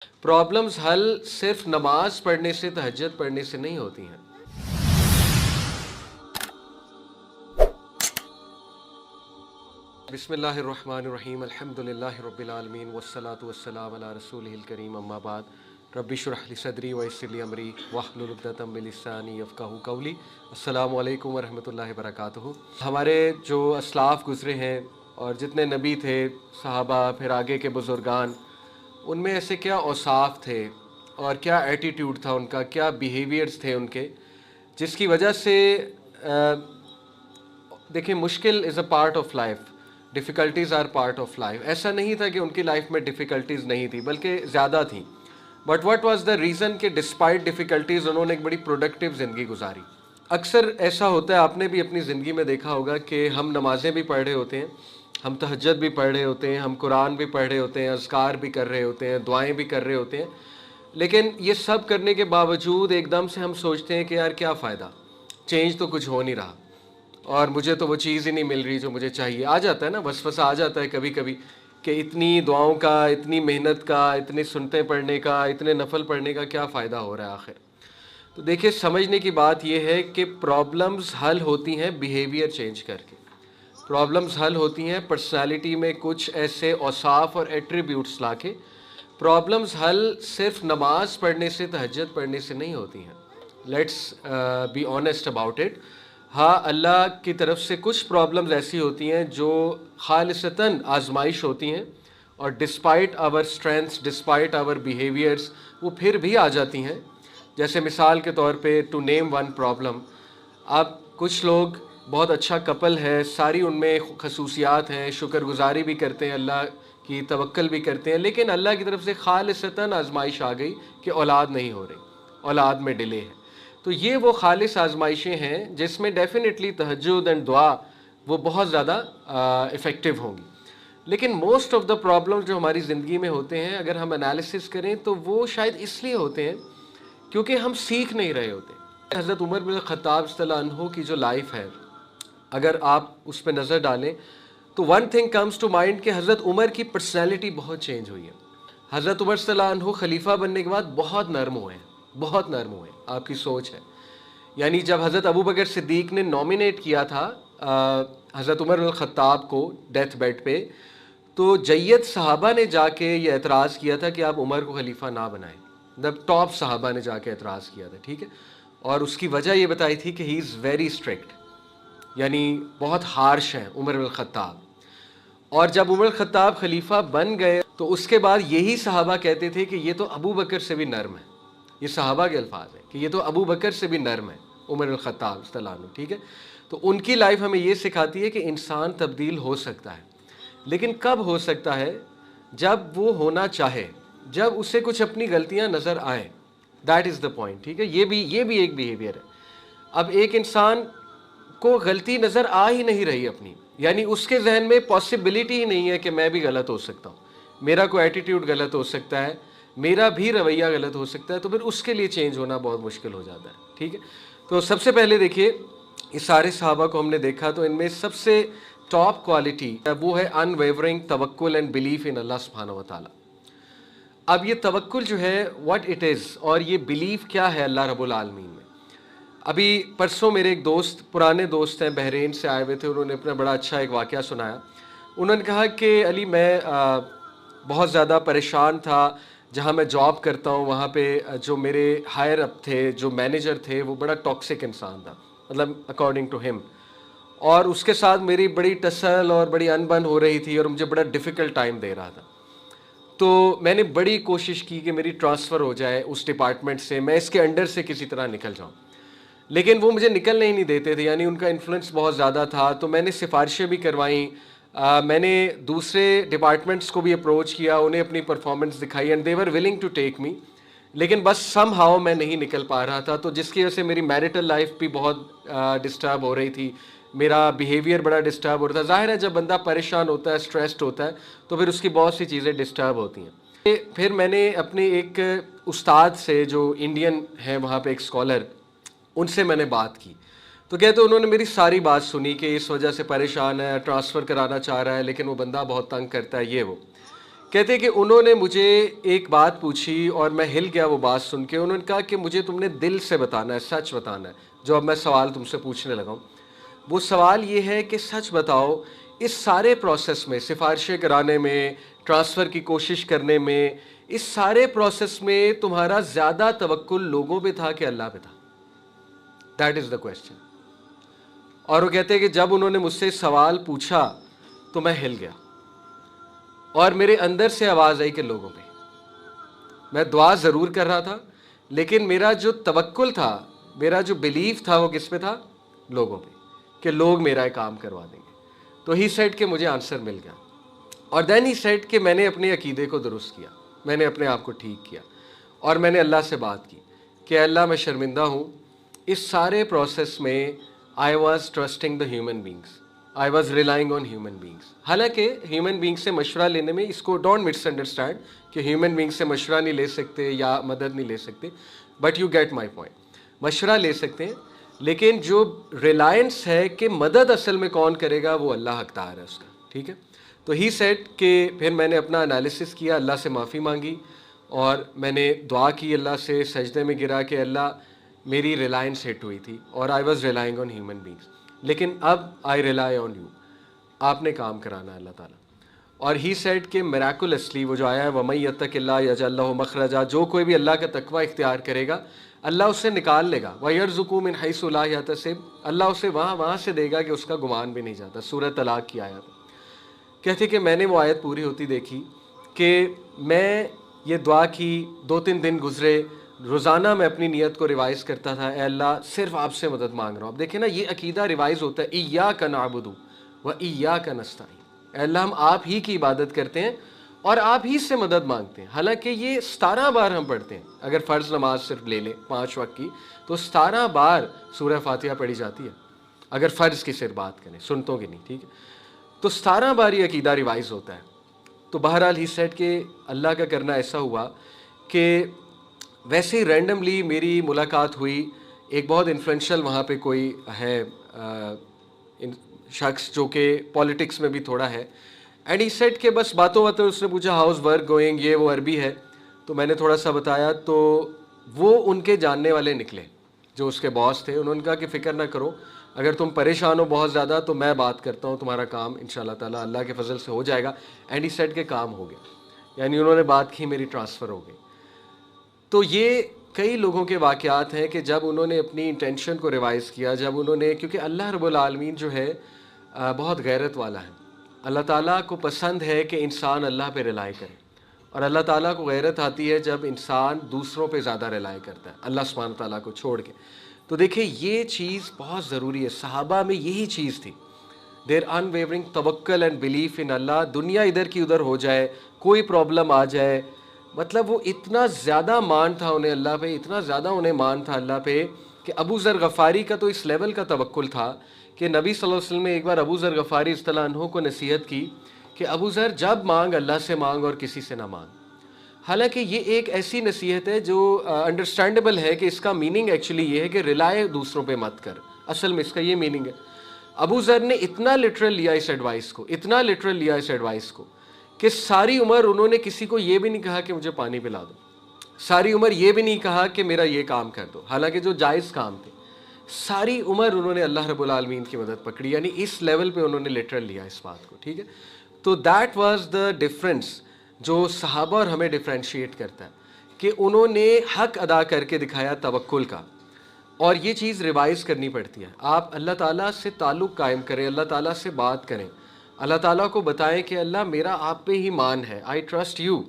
Problems हल सिर्फ नमाज पढ़ने से, तहज्जुद पढ़ने से नहीं होती हैं। बिस्मिल्लाहिर्रहमानिर्रहीम, अल्हम्दुलिल्लाहि रब्बिल आलमीन, वस्सलातु वस्सलामु अला रसूलिहिल करीम, अम्मा बाद। रब्बि इश्रह ली सदरी व यस्सिर ली अमरी वहलुल उक़दतम मिन लिसानी यफ़क़हू क़ौली। अस्सलामु अलैकुम व रहमतुल्लाहि व बरकातुहू। हमारे जो असलाफ़ गुज़रे हैं और जितने नबी थे, सहाबा, फिर आगे के बुज़ुर्गान, उनमें ऐसे क्या औसाफ थे और क्या एटीट्यूड था उनका, क्या बिहेवियर्स थे उनके, जिसकी वजह से देखिए, मुश्किल is a part of life, difficulties are part of life. ऐसा नहीं था कि उनकी लाइफ में डिफ़िकल्टीज़ नहीं थी, बल्कि ज़्यादा थी। But what was the reason कि डिस्पाइट डिफ़िकल्टीज़ उन्होंने एक बड़ी प्रोडक्टिव ज़िंदगी गुजारी। अक्सर ऐसा होता है, आपने भी अपनी ज़िंदगी में देखा होगा कि हम नमाज़ें भी पढ़ रहे होते हैं, हम तहज्जुद भी पढ़ रहे होते हैं, हम कुरान भी पढ़ रहे होते हैं, अज़कार भी कर रहे होते हैं, दुआएं भी कर रहे होते हैं, लेकिन ये सब करने के बावजूद एकदम से हम सोचते हैं कि यार क्या फ़ायदा, चेंज तो कुछ हो नहीं रहा और मुझे तो वो चीज़ ही नहीं मिल रही जो मुझे चाहिए। आ जाता है ना, वसवसा आ जाता है कभी कभी कि इतनी दुआओं का, इतनी मेहनत का, इतनी सुन्नतें पढ़ने का, इतने नफल पढ़ने का क्या फ़ायदा हो रहा है आखिर। तो देखिए, समझने की बात यह है कि प्रॉब्लम्स हल होती हैं बिहेवियर चेंज करके। प्रॉब्लम्स हल होती हैं पर्सनालिटी में कुछ ऐसे औसाफ और एट्रीब्यूट्स लाके। प्रॉब्लम्स हल सिर्फ नमाज पढ़ने से, तहज्जुद पढ़ने से नहीं होती हैं। Let's be honest about it. हाँ, अल्लाह की तरफ से कुछ प्रॉब्लम्स ऐसी होती हैं जो खालिसतन आजमाइश होती हैं और despite our strengths, despite our behaviours, वो फिर भी आ जाती हैं। जैसे मिसाल के तौर पे, टू नेम वन प्रॉब्लम, अब कुछ लोग बहुत अच्छा कपल है, सारी उनमें खसूसियात हैं, शुक्रगुजारी भी करते हैं, अल्लाह की तवक्कल भी करते हैं, लेकिन अल्लाह की तरफ से खालिसतन आजमाइश आ गई कि औलाद नहीं हो रही, औलाद में डिले है। तो ये वो खालिस आजमाइशें हैं जिसमें डेफिनेटली तहज्जुद एंड दुआ वो बहुत ज़्यादा इफ़ेक्टिव होंगी। लेकिन मोस्ट ऑफ द प्रॉब्लम्स जो हमारी ज़िंदगी में होते हैं, अगर हम एनालिसिस करें तो वो शायद इसलिए होते हैं क्योंकि हम सीख नहीं रहे होते। हज़रत उमर बिन ख़त्ताब रज़ियल्लाहु अन्हु की जो लाइफ है, अगर आप उस पर नज़र डालें तो one thing comes to mind कि हज़रत उमर की पर्सनैलिटी बहुत चेंज हुई है। हज़रत उमर रज़ियल्लाहु अन्हु खलीफा बनने के बाद बहुत नर्म हुए हैं, बहुत नर्म हुए। आपकी सोच है, यानी जब हज़रत अबू बकर सिद्दीक़ ने नॉमिनेट किया था हज़रत उमर बिन ख़त्ताब को डेथ बेड पे, तो जय्यद सहाबा ने जाके ये एतराज़ किया था कि आप उमर को खलीफा ना बनाएं। मतलब टॉप सहाबा ने जाके एतराज़ किया था, ठीक है। और उसकी वजह ये बताई थी कि ही इज़ वेरी स्ट्रिक्ट, यानी बहुत हार्श हैं उमर बिन ख़त्ताब। और जब उमर ख़त्ताब खलीफा बन गए तो उसके बाद यही सहाबा कहते थे कि ये तो अबू बकर से भी नर्म है। ये सहाबा के अल्फाज हैं कि ये तो अबू बकर से भी नर्म है उमर बिन ख़त्ताब रज़ियल्लाहु अन्हु, ठीक है। तो उनकी लाइफ हमें ये सिखाती है कि इंसान तब्दील हो सकता है, लेकिन कब हो सकता है? जब वो होना चाहे, जब उसे कुछ अपनी गलतियां नज़र आए। दैट इज़ द पॉइंट, ठीक है। ये भी एक बिहेवियर है। अब एक इंसान को गलती नज़र आ ही नहीं रही अपनी, यानी उसके जहन में पॉसिबिलिटी ही नहीं है कि मैं भी गलत हो सकता हूँ, मेरा कोई एटीट्यूड गलत हो सकता है, मेरा भी रवैया गलत हो सकता है, तो फिर उसके लिए चेंज होना बहुत मुश्किल हो जाता है, ठीक है। तो सबसे पहले देखिए, इस सारे सहाबा को हमने देखा तो इनमें सबसे टॉप क्वालिटी वो है अनवेवरिंग तवक्कुल एंड बिलीफ इन अल्लाह सुब्हानहू व तआला। अब ये तवक्कुल जो है व्हाट इट इज़, और ये बिलीफ क्या है अल्लाह रब्बुल आलमीन में। अभी परसों मेरे एक दोस्त, पुराने दोस्त हैं, बहरीन से आए हुए थे, उन्होंने अपना बड़ा अच्छा एक वाक़या सुनाया। उन्होंने कहा कि अली, मैं बहुत ज़्यादा परेशान था, जहाँ मैं जॉब करता हूँ वहाँ पे जो मेरे हायर अप थे, जो मैनेजर थे, वो बड़ा टॉक्सिक इंसान था, मतलब अकॉर्डिंग टू हिम। और उसके साथ मेरी बड़ी टसल और बड़ी अनबन हो रही थी और मुझे बड़ा डिफ़िकल्ट टाइम दे रहा था। तो मैंने बड़ी कोशिश की कि मेरी ट्रांसफ़र हो जाए उस डिपार्टमेंट से, मैं इसके अंडर से किसी तरह निकल जाऊँ, लेकिन वो मुझे निकलने ही नहीं देते थे, यानी उनका इन्फ्लुएंस बहुत ज़्यादा था। तो मैंने सिफारिशें भी करवाईं, मैंने दूसरे डिपार्टमेंट्स को भी अप्रोच किया, उन्हें अपनी परफॉर्मेंस दिखाई and they were willing to take me, लेकिन बस सम हाउ मैं नहीं निकल पा रहा था। तो जिसकी वजह से मेरी मैरिटल लाइफ भी बहुत डिस्टर्ब हो रही थी, मेरा बिहेवियर बड़ा डिस्टर्ब हो रहा था। ज़ाहिर है, जब बंदा परेशान होता है, स्ट्रेस्ड होता है, तो फिर उसकी बहुत सी चीज़ें डिस्टर्ब होती हैं। फिर मैंने अपने एक उस्ताद से, जो इंडियन है वहाँ पे, एक स्कॉलर, उनसे मैंने बात की। तो कहते उन्होंने मेरी सारी बात सुनी कि इस वजह से परेशान है, ट्रांसफ़र कराना चाह रहा है, लेकिन वो बंदा बहुत तंग करता है, ये वो। کہتے کہ انہوں نے مجھے ایک بات پوچھی اور میں ہل گیا وہ بات سن کے. انہوں نے کہا کہ مجھے تم نے دل سے بتانا ہے, سچ بتانا ہے. جو اب میں سوال تم سے پوچھنے لگا ہوں وہ سوال یہ ہے کہ سچ بتاؤ, اس سارے پروسیس میں, سفارشیں کرانے میں, ٹرانسفر کی کوشش کرنے میں, اس سارے پروسیس میں تمہارا زیادہ توکل لوگوں پہ تھا کہ اللہ پہ تھا؟ That is the question. اور وہ کہتے ہیں کہ جب انہوں نے مجھ سے سوال پوچھا تو میں ہل گیا اور میرے اندر سے آواز آئی کہ لوگوں پہ. میں دعا ضرور کر رہا تھا لیکن میرا جو توکل تھا, میرا جو بلیف تھا وہ کس پہ تھا؟ لوگوں پہ, کہ لوگ میرا کام کروا دیں گے. تو ہی سیڈ کہ مجھے آنسر مل گیا. اور دین ہی سیڈ کہ میں نے اپنے عقیدے کو درست کیا, میں نے اپنے آپ کو ٹھیک کیا اور میں نے اللہ سے بات کی کہ اللہ میں شرمندہ ہوں. اس سارے پروسیس میں I was trusting the human beings, I was relying on human beings. حالانکہ ہیومن بینگ سے مشورہ لینے میں, اس کو ڈونٹ مس انڈرسٹینڈ کہ ہیومن بینگ سے مشورہ نہیں لے سکتے یا مدد نہیں لے سکتے, but you get my point. مشورہ لے سکتے ہیں لیکن جو ریلائنس ہے کہ مدد اصل میں کون کرے گا وہ اللہ حقدار ہے اس کا. ٹھیک ہے. تو ہی سیٹ کہ پھر میں نے اپنا انالیسس کیا, اللہ سے معافی مانگی اور میں نے دعا کی اللہ سے, سجدے میں گرا کہ اللہ میری ریلائنس ہٹ ہوئی تھی اور I was relying on human beings, لیکن اب آئی ریلائی آن یو, آپ نے کام کرانا ہے اللہ تعالیٰ. اور ہی سیڈ کہ میراکولسلی وہ جو آیا ہے وَمَن يَتَّقِ اللَّهَ يَجْعَل لَّهُ مَخْرَجًا, جو کوئی بھی اللہ کا تقوی اختیار کرے گا اللہ اسے نکال لے گا. وَيَرْزُقُهُ مِنْ حَيْثُ لَا يَحْتَسِبُ, اللہ اسے وہاں سے دے گا کہ اس کا گمان بھی نہیں جاتا. سورۃ طلاق کی آیت. کہتے کہ میں نے وہ آیت پوری ہوتی دیکھی کہ میں یہ دعا کی, 2-3 دن گزرے, روزانہ میں اپنی نیت کو ریوائز کرتا تھا, اے اللہ صرف آپ سے مدد مانگ رہا ہوں. اب دیکھیں نا یہ عقیدہ ریوائز ہوتا ہے, ایاک نعبد و ایاک نستعین, اے اللہ ہم آپ ہی کی عبادت کرتے ہیں اور آپ ہی سے مدد مانگتے ہیں. حالانکہ یہ 17 بار ہم پڑھتے ہیں, اگر فرض نماز صرف لے لیں 5 وقت کی تو 17 بار سورہ فاتحہ پڑھی جاتی ہے, اگر فرض کی صرف بات کریں, سنتوں کی نہیں. ٹھیک ہے. تو 17 بار یہ عقیدہ ریوائز ہوتا ہے. تو بہرحال ہی سیٹ کہ اللہ کا کرنا ایسا ہوا کہ ویسے ہی رینڈملی میری ملاقات ہوئی, ایک بہت انفلوئنشل وہاں پہ کوئی ہے شخص جو کہ پولیٹکس میں بھی تھوڑا ہے, اینڈ ہی سیٹ کہ بس باتوں اس نے پوچھا ہاؤز ورک گوئنگ, یہ وہ عربی ہے تو میں نے تھوڑا سا بتایا. تو وہ ان کے جاننے والے نکلے جو اس کے باس تھے. انہوں نے کہا کہ فکر نہ کرو, اگر تم پریشان ہو بہت زیادہ تو میں بات کرتا ہوں, تمہارا کام انشاءاللہ تعالیٰ اللہ کے فضل سے ہو جائے گا. اینڈ ہی سیٹ کے کام ہو گیا, یعنی انہوں نے بات کی, میری ٹرانسفر ہو گئی. تو یہ کئی لوگوں کے واقعات ہیں کہ جب انہوں نے اپنی انٹینشن کو ریوائز کیا, جب انہوں نے, کیونکہ اللہ رب العالمین جو ہے بہت غیرت والا ہے. اللہ تعالیٰ کو پسند ہے کہ انسان اللہ پہ ریلائی کرے, اور اللہ تعالیٰ کو غیرت آتی ہے جب انسان دوسروں پہ زیادہ ریلائی کرتا ہے, اللہ سبحانہ تعالیٰ کو چھوڑ کے. تو دیکھیں یہ چیز بہت ضروری ہے. صحابہ میں یہی چیز تھی, دیر انویورنگ توکل اینڈ بلیف ان اللہ. دنیا ادھر کی ادھر ہو جائے, کوئی پرابلم آ جائے, مطلب وہ اتنا زیادہ مان تھا انہیں اللہ پہ, اتنا زیادہ انہیں مان تھا اللہ پہ کہ ابو ذر غفاری کا تو اس لیول کا توکل تھا کہ نبی صلی اللہ علیہ وسلم نے ایک بار ابو ذر غفاری رضی اللہ عنہ کو نصیحت کی کہ ابو ذر جب مانگ اللہ سے مانگ اور کسی سے نہ مانگ. حالانکہ یہ ایک ایسی نصیحت ہے جو انڈرسٹینڈیبل ہے کہ اس کا میننگ ایکچولی یہ ہے کہ ریلائے دوسروں پہ مت کر, اصل میں اس کا یہ میننگ ہے. ابو ذر نے اتنا لٹرل لیا اس ایڈوائس کو, اتنا لٹرل لیا اس ایڈوائس کو کہ ساری عمر انہوں نے کسی کو یہ بھی نہیں کہا کہ مجھے پانی پلا دو, ساری عمر یہ بھی نہیں کہا کہ میرا یہ کام کر دو, حالانکہ جو جائز کام تھے. ساری عمر انہوں نے اللہ رب العالمین کی مدد پکڑی, یعنی اس لیول پہ انہوں نے لٹرل لیا اس بات کو. ٹھیک ہے. تو دیٹ واز دا ڈفرینس جو صحابہ اور ہمیں ڈفرینشیٹ کرتا ہے کہ انہوں نے حق ادا کر کے دکھایا توکل کا. اور یہ چیز ریوائز کرنی پڑتی ہے. آپ اللہ تعالیٰ سے تعلق قائم کریں, اللہ تعالیٰ سے بات کریں, اللہ تعالیٰ کو بتائیں کہ اللہ میرا آپ پہ ہی مان ہے, آئی ٹرسٹ یو.